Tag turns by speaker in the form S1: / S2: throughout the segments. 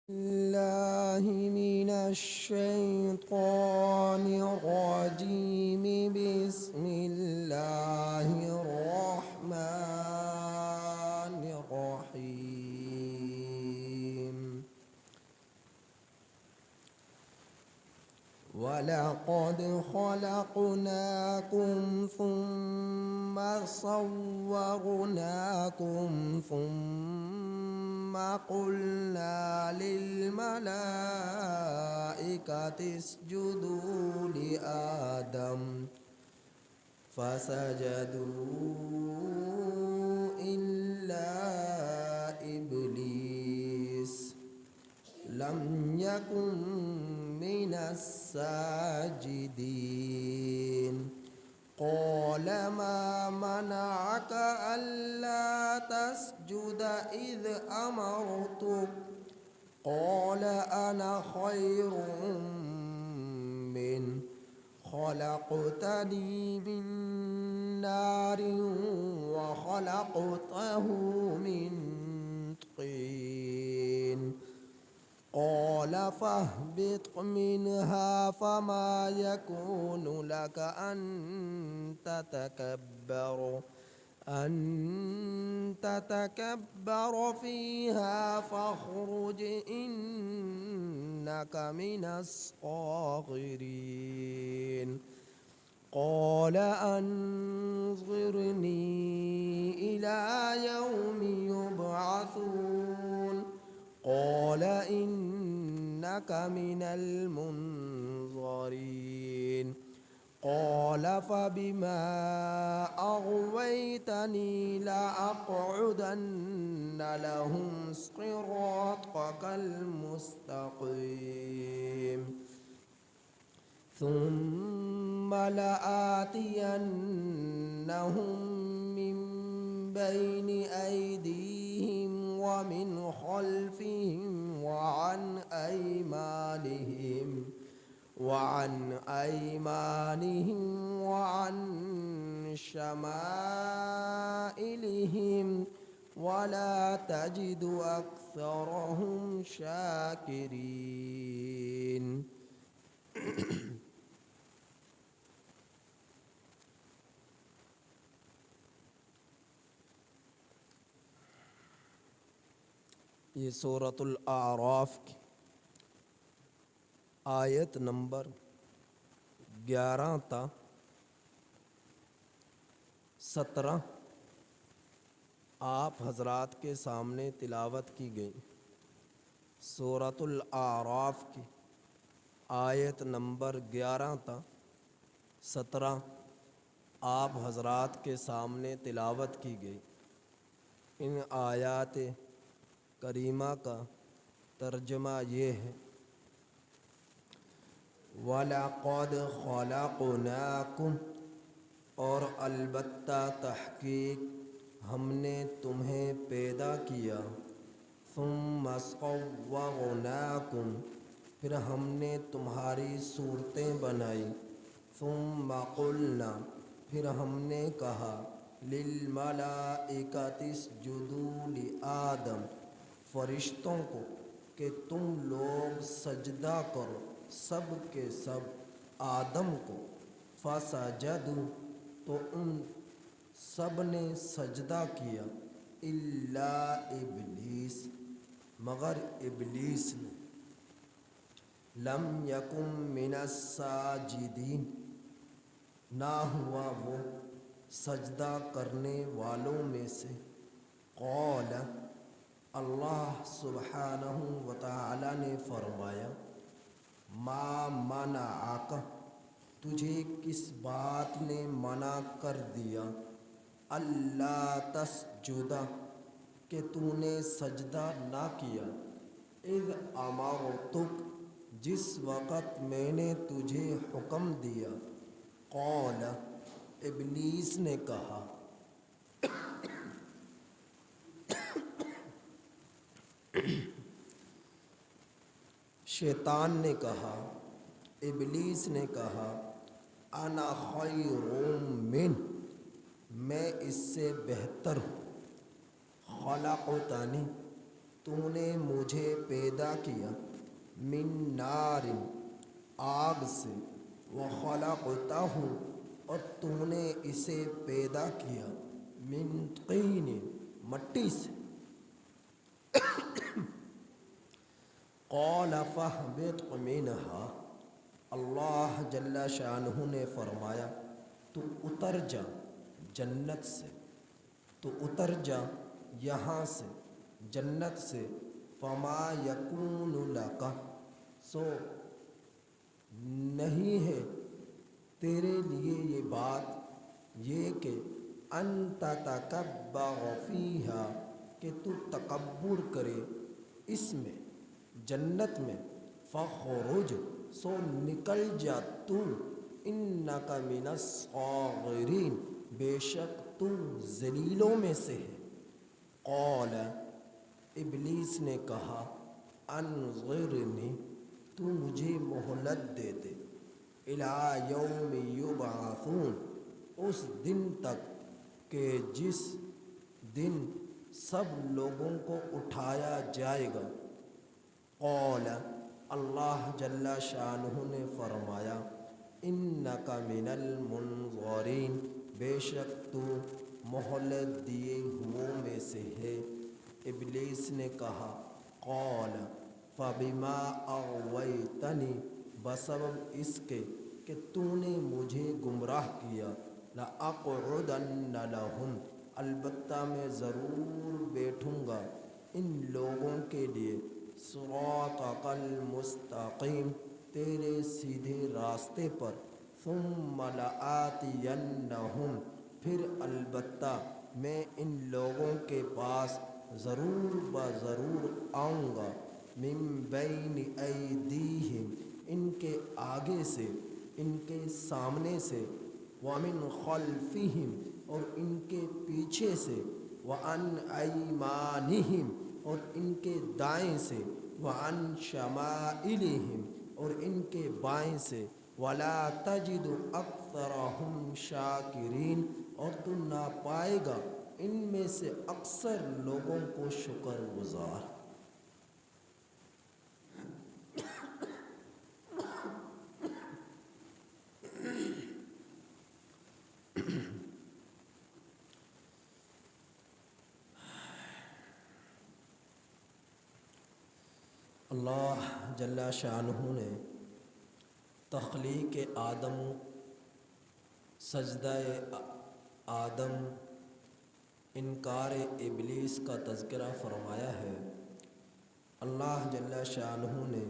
S1: الله من الشيطان الرجيم. بسم الله الرحمن الرحيم. ولقد خلقناكم ثم صورناكم ثم قلنا للملائكة اسجدوا لآدم فسجدوا إلا إبليس لم يكن من الساجدين. قال ما منعك ألا تسجد إذ أمرتك؟ قال أنا خير منه خلقتني من نار وخلقته من طين. قال فاهبط منها فما يكون لك أن تتكبر فيها فاخرج إنك من الصاغرين. قال أنظرني إلى يوم يبعثون. قال إنك من المنظرين. قال فبما أغويتني لأقعدن لهم صراطك المستقيم ثم لآتينهم من بين أيديهم ومن خلفهم وعن أيمانهم وعن شمائلهم ولا تجد أكثرهم شاكرين. یہ سورۃ الاعراف کی آیت نمبر 11 تا 17 آپ حضرات کے سامنے تلاوت کی گئی. سورۃ الاعراف کی آیت نمبر 11 تا 17 آپ حضرات کے سامنے تلاوت کی گئی. ان آیات کریمہ کا ترجمہ یہ ہے: وَلَقَدْ خَلَقْنَاكُمْ، اور البتہ تحقیق ہم نے تمہیں پیدا کیا، ثُمَّ صَوَّرْنَاكُمْ، پھر ہم نے تمہاری صورتیں بنائی، ثُمَّ قُلْنَا، پھر ہم نے کہا، لِلْمَلَائِكَةِ اسْجُدُوا لِآدَمَ، فرشتوں کو کہ تم لوگ سجدہ کرو سب کے سب آدم کو. فسجدوا، تو ان سب نے سجدہ کیا، الا ابلیس، مگر ابلیس نے. لم یکن من الساجدین، نہ ہوا وہ سجدہ کرنے والوں میں سے. قال، اللہ سبحانہ وتعالی نے فرمایا، ما منعک، تجھے کس بات نے منع کر دیا، اللہ تسجد، کہ تو نے سجدہ نہ کیا، اذ امرتک، جس وقت میں نے تجھے حکم دیا. قال، ابلیس نے کہا، شیطان نے کہا، ابلیس نے کہا، انا خیر من، میں اس سے بہتر ہوں. خلقتنی، تو نے مجھے پیدا کیا من نار آگ سے، وخلقتہ اور تو نے اسے پیدا کیا من طین مٹی سے۔ قال فاہبط منہا، اللہ جل شانہ نے فرمایا تو اتر جا جنت سے، تو اتر جا یہاں سے جنت سے۔ فما یکون لک، سو نہیں ہے تیرے لیے یہ بات یہ کہ ان تتکبر فیہا، کہ تو تکبر کرے اس میں جنت میں۔ فخرج، سو نکل جا تو، انک من الصاغرین، بے شک تو ذلیلوں میں سے ہے۔ قال، ابلیس نے کہا، انظرنی، تو مجھے مہلت دے دے، الی یوم یبعثون، اس دن تک کہ جس دن سب لوگوں کو اٹھایا جائے گا۔ قال، اللہ جل شانہ نے فرمایا، انک من المنظرین، بے شک تو مہلت دیے ہوئوں میں سے ہے۔ ابلیس نے کہا، قال فبما اغویتنی، بسبب اس کے کہ تو نے مجھے گمراہ کیا، لأقعدن لہم، البتہ میں ضرور بیٹھوں گا ان لوگوں کے لیے، صراطک المستقیم، تیرے سیدھے راستے پر۔ ثم لآتینہم، پھر البتہ میں ان لوگوں کے پاس ضرور ضرور آؤں گا، من بین ایدیہم، ان کے آگے سے، ان کے سامنے سے، ومن خلفہم، اور ان کے پیچھے سے، وعن ایمانہم، اور ان کے دائیں سے، وعن شمائلہم، اور ان کے بائیں سے، ولا تجد اکثرہم شاکرین، اور تو نہ پائے گا ان میں سے اکثر لوگوں کو شکر گزار۔ اللہ جل شانہ نے تخلیق آدم، سجدہ آدم، انکار ابلیس کا تذکرہ فرمایا ہے۔ اللہ جل شانہ نے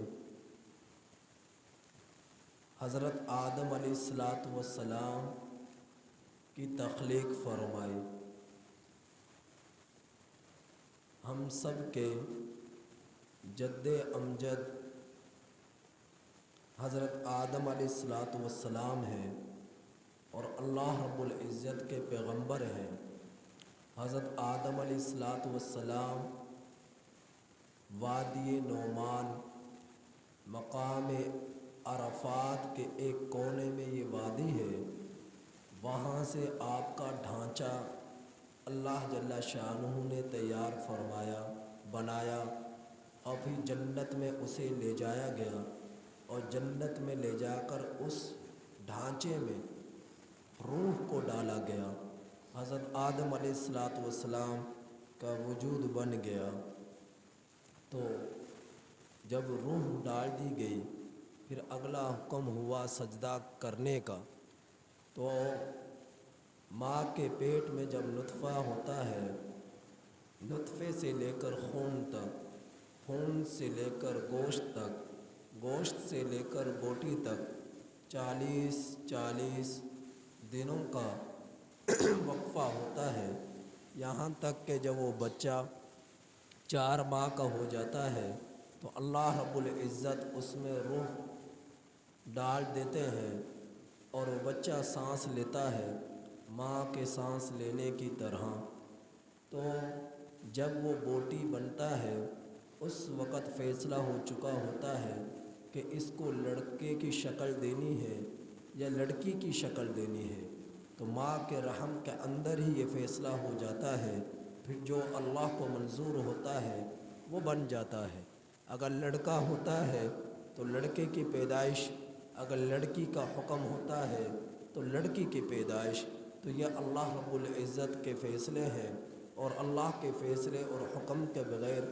S1: حضرت آدم علیہ السلام کی تخلیق فرمائی۔ ہم سب کے جد امجد حضرت آدم علیہ السلام ہیں اور اللہ رب العزت کے پیغمبر ہیں۔ حضرت آدم علیہ السلام وادی نعمان، مقام عرفات کے ایک کونے میں یہ وادی ہے، وہاں سے آپ کا ڈھانچہ اللہ جل شانہ نے تیار فرمایا، بنایا، اور پھر جنت میں اسے لے جایا گیا، اور جنت میں لے جا کر اس ڈھانچے میں روح کو ڈالا گیا۔ حضرت آدم علیہ السلام کا وجود بن گیا، تو جب روح ڈال دی گئی، پھر اگلا حکم ہوا سجدہ کرنے کا۔ تو ماں کے پیٹ میں جب نطفہ ہوتا ہے، نطفے سے لے کر خون تک، خون سے لے کر گوشت تک، گوشت سے لے کر بوٹی تک 40 دنوں کا وقفہ ہوتا ہے، یہاں تک کہ جب وہ بچہ 4 ماہ کا ہو جاتا ہے تو اللہ رب العزت اس میں روح ڈال دیتے ہیں، اور وہ بچہ سانس لیتا ہے ماں کے سانس لینے کی طرح۔ تو جب وہ بوٹی بنتا ہے، اس وقت فیصلہ ہو چکا ہوتا ہے کہ اس کو لڑکے کی شکل دینی ہے یا لڑکی کی شکل دینی ہے، تو ماں کے رحم کے اندر ہی یہ فیصلہ ہو جاتا ہے۔ پھر جو اللہ کو منظور ہوتا ہے وہ بن جاتا ہے۔ اگر لڑکا ہوتا ہے تو لڑکے کی پیدائش، اگر لڑکی کا حکم ہوتا ہے تو لڑکی کی پیدائش، تو یہ اللہ رب العزت کے فیصلے ہیں، اور اللہ کے فیصلے اور حکم کے بغیر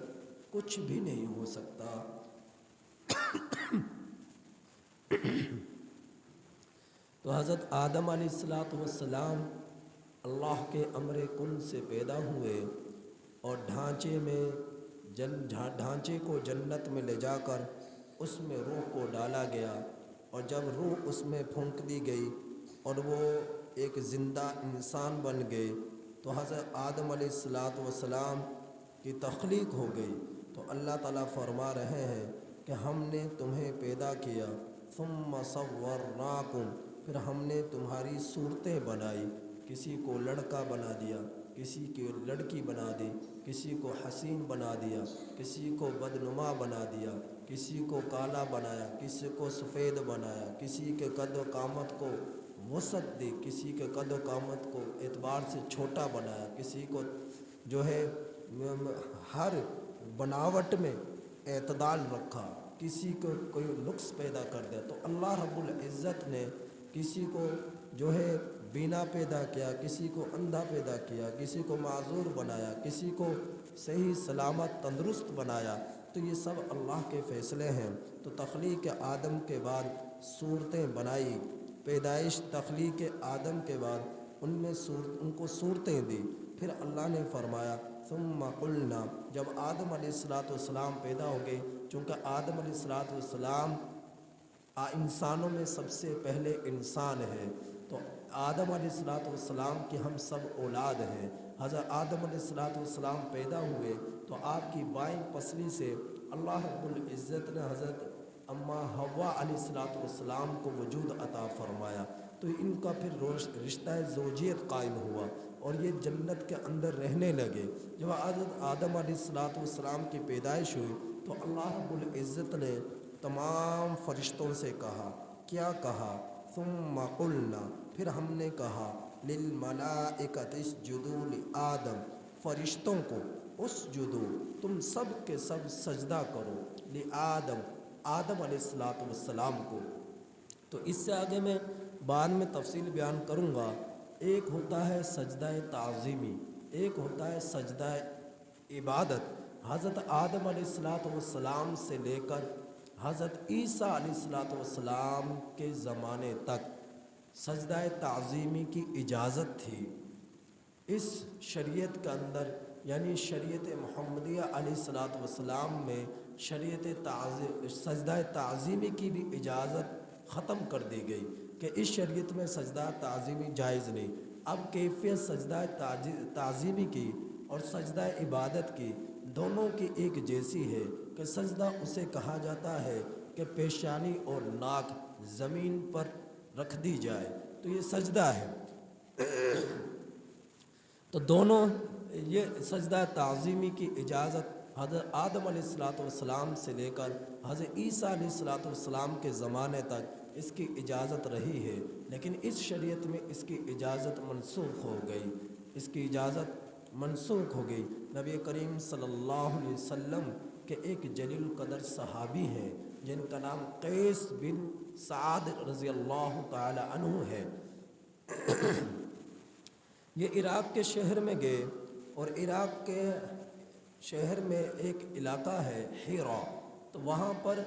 S1: کچھ بھی نہیں ہو سکتا۔ تو حضرت آدم علیہ السلام اللہ کے امر کن سے پیدا ہوئے، اور ڈھانچے کو جنت میں لے جا کر اس میں روح کو ڈالا گیا، اور جب روح اس میں پھونک دی گئی اور وہ ایک زندہ انسان بن گئے، تو حضرت آدم علیہ السلام کی تخلیق ہو گئی۔ تو اللہ تعالیٰ فرما رہے ہیں کہ ہم نے تمہیں پیدا کیا، ثم صورناکم، پھر ہم نے تمہاری صورتیں بنائی، کسی کو لڑکا بنا دیا، کسی کی لڑکی بنا دی، کسی کو حسین بنا دیا، کسی کو بدنما بنا دیا، کسی کو کالا بنایا، کسی کو سفید بنایا، کسی کے قد و قامت کو وسعت دی، کسی کے قد و قامت کو اعتبار سے چھوٹا بنایا، کسی کو جو ہے ہر بناوٹ میں اعتدال رکھا، کسی کو کوئی نقص پیدا کر دیا۔ تو اللہ رب العزت نے کسی کو جو ہے بینا پیدا کیا، کسی کو اندھا پیدا کیا، کسی کو معذور بنایا، کسی کو صحیح سلامت تندرست بنایا۔ تو یہ سب اللہ کے فیصلے ہیں۔ تو تخلیق آدم کے بعد صورتیں بنائی، پیدائش تخلیق آدم کے بعد ان کو صورتیں دی۔ پھر اللہ نے فرمایا ثم قلنا، جب آدم علیہ السلام پیدا ہو گئے، چونکہ آدم علیہ السلام انسانوں میں سب سے پہلے انسان ہے، تو آدم علیہ السلام کی ہم سب اولاد ہیں۔ حضرت آدم علیہ السلام پیدا ہوئے تو آپ کی بائیں پسلی سے اللہ رب العزت نے حضرت اماں حوا علیہ السلام کو وجود عطا فرمایا، تو ان کا پھر رشتہ زوجیت قائم ہوا، اور یہ جنت کے اندر رہنے لگے۔ جب حضرت آدم علیہ السلام کی پیدائش ہوئی تو اللہ رب العزت نے تمام فرشتوں سے کہا، کیا کہا؟ ثم قلنا، پھر ہم نے کہا للملائکۃ اسجدوا لآدم، فرشتوں کو اسجدوا، تم سب کے سب سجدہ کرو، لآدم، آدم علیہ السلام کو۔ تو اس سے آگے میں بعد میں تفصیل بیان کروں گا۔ ایک ہوتا ہے سجدہ تعظیمی، ایک ہوتا ہے سجدہ عبادت۔ حضرت آدم علیہ السلام سے لے کر حضرت عیسیٰ علیہ السلام کے زمانے تک سجدہ تعظیمی کی اجازت تھی۔ اس شریعت کے اندر یعنی شریعت محمدیہ علیہ السلام میں سجدہ تعظیمی کی بھی اجازت ختم کر دی گئی کہ اس شریعت میں سجدہ تعظیمی جائز نہیں۔ اب کیفیت سجدہ تعظیمی کی اور سجدہ عبادت کی دونوں کی ایک جیسی ہے کہ سجدہ اسے کہا جاتا ہے کہ پیشانی اور ناک زمین پر رکھ دی جائے، تو یہ سجدہ ہے۔ تو دونوں یہ سجدہ تعظیمی کی اجازت حضرت آدم علیہ السلام سے لے کر حضرت عیسیٰ علیہ السلام کے زمانے تک اس کی اجازت رہی ہے، لیکن اس شریعت میں اس کی اجازت منسوخ ہو گئی، اس کی اجازت منسوخ ہو گئی۔ نبی کریم صلی اللہ علیہ وسلم کے ایک جلیل القدر صحابی ہیں جن کا نام قیس بن سعد رضی اللہ تعالی عنہ ہے۔ یہ عراق کے شہر میں گئے، اور عراق کے شہر میں ایک علاقہ ہے حیرا، تو وہاں پر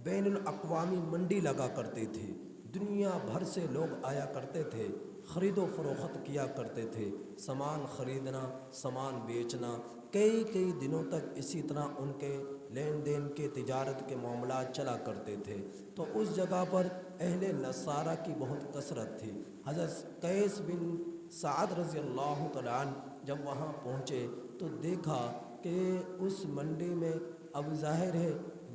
S1: بین الاقوامی منڈی لگا کرتی تھی، دنیا بھر سے لوگ آیا کرتے تھے، خرید و فروخت کیا کرتے تھے، سامان خریدنا، سامان بیچنا، کئی دنوں تک اسی طرح ان کے لین دین کے تجارت کے معاملات چلا کرتے تھے۔ تو اس جگہ پر اہل نصارہ کی بہت کثرت تھی۔ حضرت قیس بن سعد رضی اللہ تعالیٰ عنہ جب وہاں پہنچے تو دیکھا کہ اس منڈی میں اب ظاہر ہے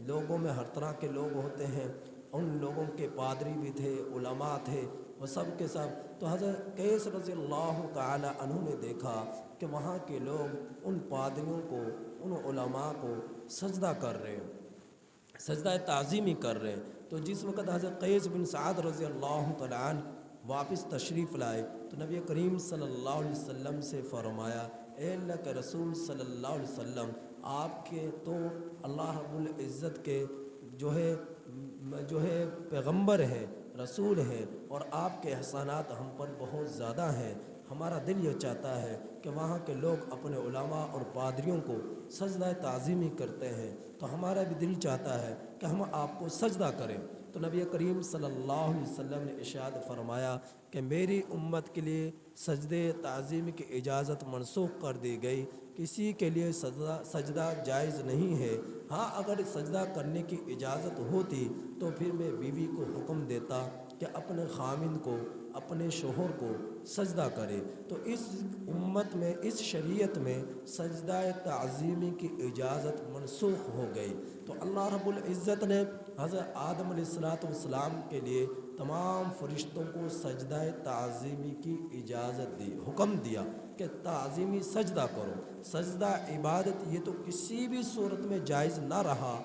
S1: لوگوں میں ہر طرح کے لوگ ہوتے ہیں، ان لوگوں کے پادری بھی تھے، علماء تھے، وہ سب کے سب۔ تو حضرت قیس رضی اللہ تعالی عنہ نے دیکھا کہ وہاں کے لوگ ان پادریوں کو، ان علماء کو سجدہ کر رہے ہیں، سجدہ تعظیمی کر رہے ہیں۔ تو جس وقت حضرت قیس بن سعد رضی اللہ تعالی عنہ واپس تشریف لائے تو نبی کریم صلی اللہ علیہ وسلم سے فرمایا، اے اللہ کے رسول صلی اللہ علیہ وسلم، آپ کے تو اللہ رب العزت کے جو ہے پیغمبر ہیں، رسول ہیں، اور آپ کے احسانات ہم پر بہت زیادہ ہیں۔ ہمارا دل یہ چاہتا ہے کہ وہاں کے لوگ اپنے علماء اور پادریوں کو سجدہ تعظیمی کرتے ہیں، تو ہمارا بھی دل چاہتا ہے کہ ہم آپ کو سجدہ کریں۔ تو نبی کریم صلی اللہ علیہ وسلم نے ارشاد فرمایا کہ میری امت کے لیے سجدے تعظیم کی اجازت منسوخ کر دی گئی، کسی کے لیے سجدہ جائز نہیں ہے۔ ہاں اگر سجدہ کرنے کی اجازت ہوتی تو پھر میں بیوی کو حکم دیتا کہ اپنے خامند کو، اپنے شوہر کو سجدہ کرے۔ تو اس امت میں، اس شریعت میں سجدہ تعظیمی کی اجازت منسوخ ہو گئی۔ تو اللہ رب العزت نے حضرت آدم علیہ السلام کے لیے تمام فرشتوں کو سجدہ تعظیمی کی اجازت دی، حکم دیا کہ تعظیمی سجدہ کرو۔ سجدہ عبادت یہ تو کسی بھی صورت میں جائز نہ رہا،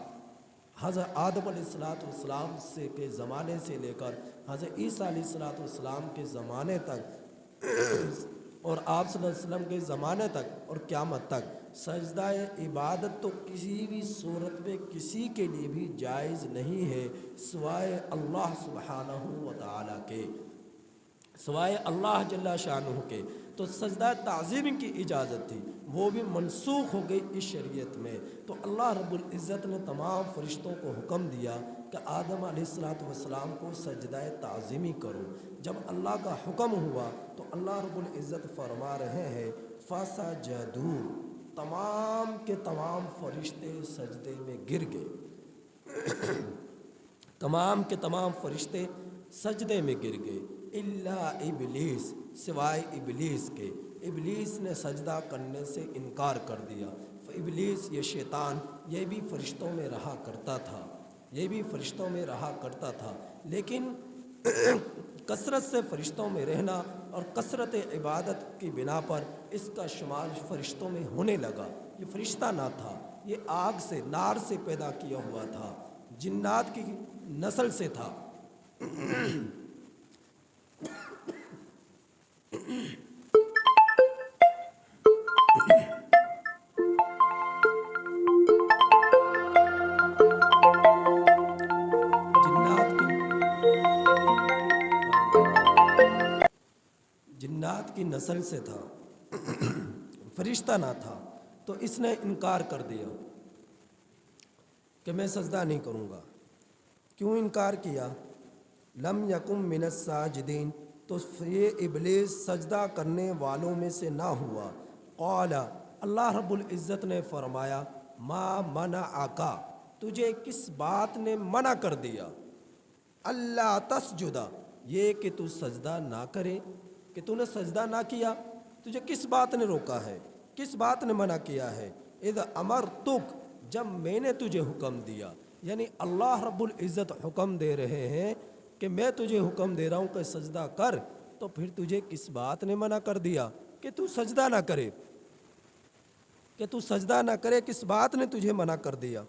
S1: حضرت آدم علیہ السلام کے زمانے سے لے کر حضرت عیسیٰ علیہ السلام کے زمانے تک اور آپ صلی اللہ علیہ وسلم کے زمانے تک اور قیامت تک سجدہ عبادت تو کسی بھی صورت میں کسی کے لیے بھی جائز نہیں ہے سوائے اللہ سبحانہ و تعالیٰ کے، سوائے اللہ جل شانہ کے۔ تو سجدہ تعظیم کی اجازت تھی، وہ بھی منسوخ ہو گئی اس شریعت میں۔ تو اللہ رب العزت نے تمام فرشتوں کو حکم دیا کہ آدم علیہ السلام کو سجدہ تعظیمی کرو۔ جب اللہ کا حکم ہوا تو اللہ رب العزت فرما رہے ہیں فَسَجَدُوا، تمام کے تمام فرشتے سجدے میں گر گئے، تمام کے تمام فرشتے سجدے میں گر گئے، الا ابلیس، سوائے ابلیس کے۔ ابلیس نے سجدہ کرنے سے انکار کر دیا۔ ابلیس یہ شیطان یہ بھی فرشتوں میں رہا کرتا تھا، یہ بھی فرشتوں میں رہا کرتا تھا، لیکن کثرت سے فرشتوں میں رہنا اور کثرت عبادت کی بنا پر اس کا شمار فرشتوں میں ہونے لگا۔ یہ فرشتہ نہ تھا، یہ آگ سے، نار سے پیدا کیا ہوا تھا، جنات کی نسل سے تھا۔ جنات کی نسل سے تھا، فرشتہ نہ تھا۔ تو اس نے انکار کر دیا کہ میں سجدہ نہیں کروں گا۔ کیوں انکار کیا؟ لم یکم من الساجدین، تو یہ ابلیس سجدہ کرنے والوں میں سے نہ ہوا۔ قال، اللہ رب العزت نے فرمایا ما منعک، تجھے کس بات نے منع کر دیا؟ اللہ تسجد، یہ کہ تو سجدہ نہ کرے، کہ تو نے سجدہ نہ کیا، تجھے کس بات نے روکا ہے، کس بات نے منع کیا ہے؟ اذ امرتک، جب میں نے تجھے حکم دیا، یعنی اللہ رب العزت حکم دے رہے ہیں کہ میں تجھے حکم دے رہا ہوں کہ سجدہ کر، تو پھر تجھے کس بات نے منع کر دیا کہ تو سجدہ نہ کرے، کہ تو سجدہ نہ کرے، کس بات نے تجھے منع کر دیا؟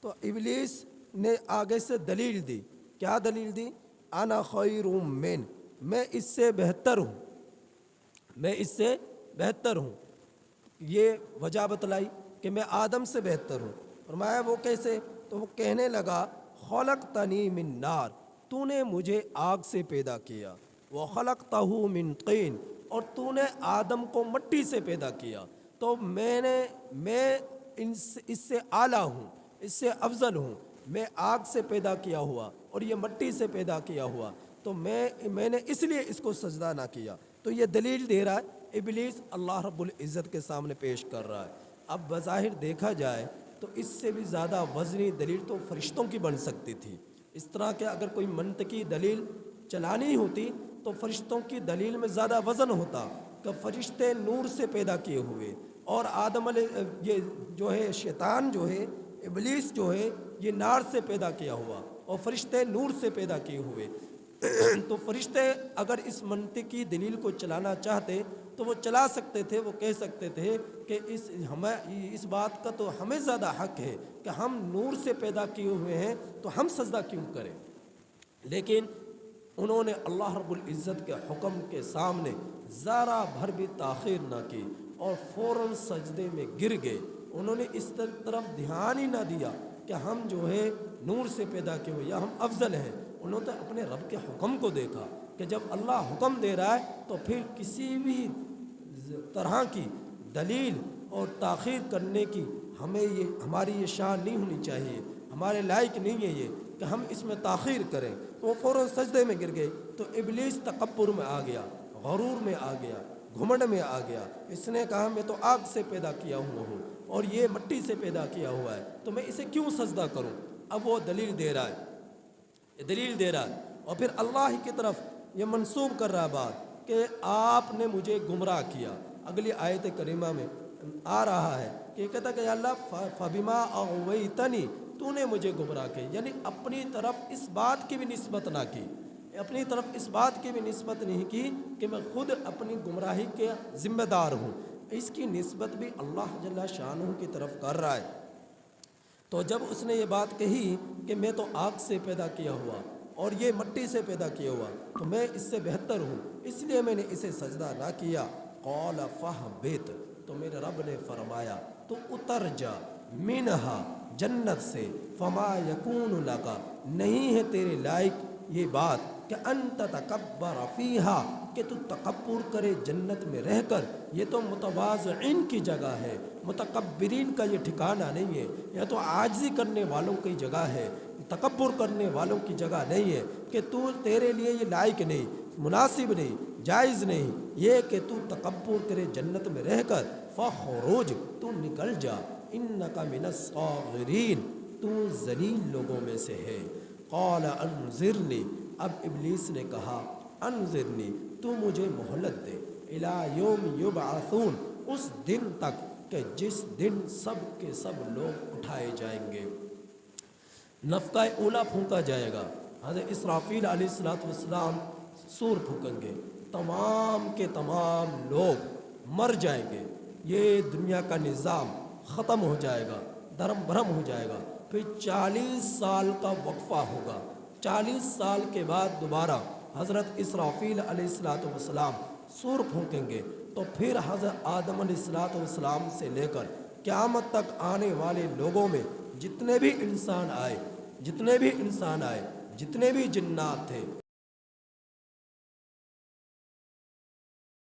S1: تو ابلیس نے آگے سے دلیل دی۔ کیا دلیل دی؟ انا خیر من، میں اس سے بہتر ہوں، میں اس سے بہتر ہوں۔ یہ وجہ بتلائی کہ میں آدم سے بہتر ہوں۔ فرمایا وہ کیسے؟ تو وہ کہنے لگا خلقتنی من نار، تو نے مجھے آگ سے پیدا کیا، وخلقتہ من طین، اور تو نے آدم کو مٹی سے پیدا کیا، تو میں اس سے اعلیٰ ہوں، اس سے افضل ہوں، میں آگ سے پیدا کیا ہوا اور یہ مٹی سے پیدا کیا ہوا، تو میں نے اس لیے اس کو سجدہ نہ کیا۔ تو یہ دلیل دے رہا ہے ابلیس، اللہ رب العزت کے سامنے پیش کر رہا ہے۔ اب بظاہر دیکھا جائے تو اس سے بھی زیادہ وزنی دلیل تو فرشتوں کی بن سکتی تھی۔ اس طرح کہ اگر کوئی منطقی دلیل چلانی ہوتی تو فرشتوں کی دلیل میں زیادہ وزن ہوتا کہ فرشتے نور سے پیدا کیے ہوئے، اور آدم علیہ یہ جو ہے شیطان جو ہے، ابلیس جو ہے، یہ نار سے پیدا کیا ہوا اور فرشتے نور سے پیدا کیے ہوئے۔ تو فرشتے اگر اس منطقی دلیل کو چلانا چاہتے تو وہ چلا سکتے تھے، وہ کہہ سکتے تھے کہ اس بات کا تو ہمیں زیادہ حق ہے کہ ہم نور سے پیدا کیے ہوئے ہیں تو ہم سجدہ کیوں کریں، لیکن انہوں نے اللہ رب العزت کے حکم کے سامنے ذرا بھر بھی تاخیر نہ کی اور فوراً سجدے میں گر گئے انہوں نے اس طرف دھیان ہی نہ دیا کہ ہم جو ہے نور سے پیدا کیے ہوئے یا ہم افضل ہیں. انہوں نے اپنے رب کے حکم کو دیکھا کہ جب اللہ حکم دے رہا ہے تو پھر کسی بھی طرح کی دلیل اور تاخیر کرنے کی ہماری یہ شان نہیں ہونی چاہیے. ہمارے لائق نہیں ہے یہ کہ ہم اس میں تاخیر کریں. وہ فوراً سجدے میں گر گئے. تو ابلیس تکبر میں آ گیا, غرور میں آ گیا, گھمنڈ میں آ گیا. اس نے کہا میں تو آگ سے پیدا کیا ہوا ہوں اور یہ مٹی سے پیدا کیا ہوا ہے, تو میں اسے کیوں سجدہ کروں. اب وہ دلیل دے رہا ہے اور پھر اللہ ہی کی طرف یہ منسوب کر رہا ہے بات کہ آپ نے مجھے گمراہ کیا. اگلی آیت کریمہ میں آ رہا ہے کہ کہتا کہ یا اللہ فبما اغویتنی, تو نے مجھے گمراہ کیا. یعنی اپنی طرف اس بات کی بھی نسبت نہ کی, اپنی طرف اس بات کی بھی نسبت نہیں کی کہ میں خود اپنی گمراہی کے ذمہ دار ہوں. اس کی نسبت بھی اللہ جل شانہ کی طرف کر رہا ہے. تو جب اس نے یہ بات کہی کہ میں تو آگ سے پیدا کیا ہوا اور یہ مٹی سے پیدا کیا ہوا, تو میں اس سے بہتر ہوں, اس لیے میں نے اسے سجدہ نہ کیا. قال فاہبط, تو میرے رب نے فرمایا تو اتر جا, منہا, جنت سے, فما یکون لکا, نہیں ہے تیرے لائق یہ بات کہ انت تکبر فیہا, کہ تو تکبر کرے جنت میں رہ کر. یہ تو متواضعین کی جگہ ہے, متکبرین کا یہ ٹھکانہ نہیں ہے. یہ تو عاجزی کرنے والوں کی جگہ ہے, تکبر کرنے والوں کی جگہ نہیں ہے. کہ تیرے لیے یہ لائق نہیں, مناسب نہیں, جائز نہیں یہ کہ تو تکبر کرے جنت میں رہ کر. فخرج, تو نکل جا, انک من الصاغرین, تو ذلیل لوگوں میں سے ہے. قال انظرنی, اب ابلیس نے کہا انظرنی, تو مجھے مہلت دے, الی یوم یبعثون, اس دن تک کہ جس دن سب کے سب لوگ اٹھائے جائیں گے. نفقہ اولا پھونکا جائے گا, حضرت اسرافیل علیہ السلام سور پھونکیں گے, تمام کے تمام لوگ مر جائیں گے. یہ دنیا کا نظام ختم ہو جائے گا, دھرم بھرم ہو جائے گا. پھر 40 سال کا وقفہ ہوگا. 40 سال کے بعد دوبارہ حضرت اسرافیل علیہ السلام سور پھونکیں گے. تو پھر حضرت آدم علیہ السلام سے لے کر قیامت تک آنے والے لوگوں میں جتنے بھی انسان آئے, جتنے بھی جنات تھے,